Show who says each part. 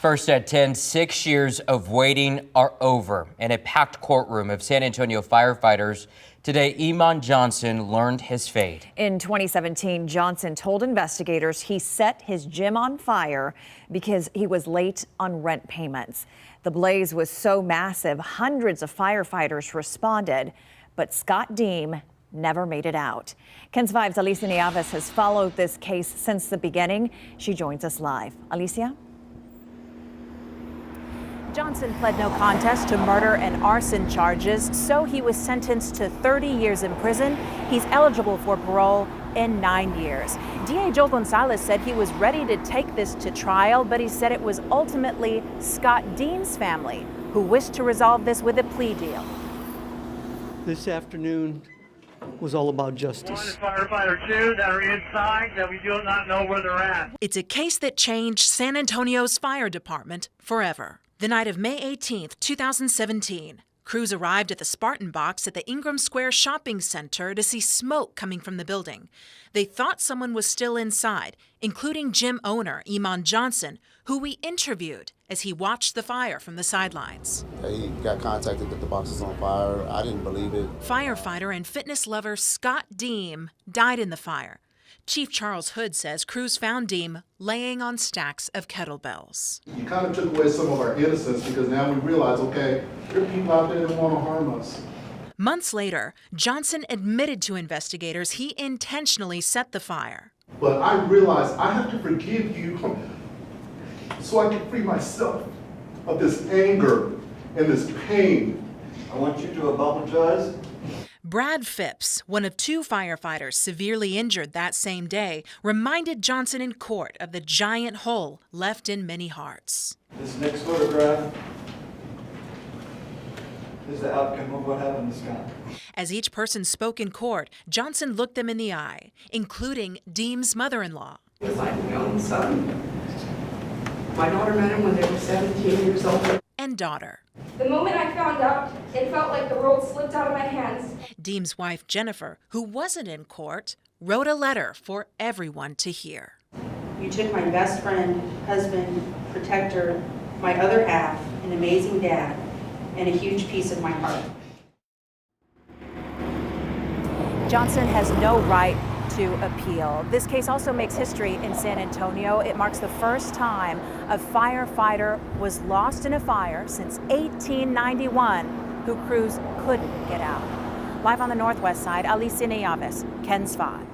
Speaker 1: First at 10, 6 years of waiting are over. In a packed courtroom of San Antonio firefighters, today Emond Johnson learned his fate.
Speaker 2: In 2017, Johnson told investigators he set his gym on fire because he was late on rent payments. The blaze was so massive, hundreds of firefighters responded, but Scott Deem never made it out. KENS 5's Alicia Nieves has followed this case since the beginning. She joins us live. Alicia?
Speaker 3: Johnson pled no contest to murder and arson charges, so he was sentenced to 30 years in prison. He's eligible for parole in 9 years. DA Joel Gonzalez said he was ready to take this to trial, but he said it was ultimately Scott Deem's family who wished to resolve this with a plea deal.
Speaker 4: This afternoon was all about justice.
Speaker 5: One is firefighter 2 that are inside that we do not know where they're at.
Speaker 6: It's a case that changed San Antonio's fire department forever. The night of May 18th, 2017, crews arrived at the Spartan Box at the Ingram Square Shopping Center to see smoke coming from the building. They thought someone was still inside, including gym owner Emond Johnson, who we interviewed as he watched the fire from the sidelines.
Speaker 7: He got contacted that the box was on fire. I didn't believe it.
Speaker 6: Firefighter and fitness lover Scott Deem died in the fire. Chief Charles Hood says crews found Deem laying on stacks of kettlebells.
Speaker 8: You kind of took away some of our innocence because now we realize, okay, there are people out there that want to harm us.
Speaker 6: Months later, Johnson admitted to investigators he intentionally set the fire.
Speaker 8: But I realized I have to forgive you so I can free myself of this anger and this pain.
Speaker 9: I want you to apologize.
Speaker 6: Brad Phipps, one of 2 firefighters severely injured that same day, reminded Johnson in court of the giant hole left in many hearts.
Speaker 9: This next photograph is the outcome of what happened to Scott.
Speaker 6: As each person spoke in court, Johnson looked them in the eye, including Deem's mother-in-law.
Speaker 10: He was like my own son. My daughter met him when they were 17 years old.
Speaker 6: And daughter.
Speaker 11: The moment I found out, it felt like the world slipped out of my hands.
Speaker 6: Deem's wife, Jennifer, who wasn't in court, wrote a letter for everyone to hear.
Speaker 10: You took my best friend, husband, protector, my other half, an amazing dad, and a huge piece of my heart.
Speaker 3: Johnson has no right to appeal. This case also makes history in San Antonio. It marks the first time a firefighter was lost in a fire since 1891 who crews couldn't get out. Live on the Northwest Side, Alicia Nieves, KENS 5.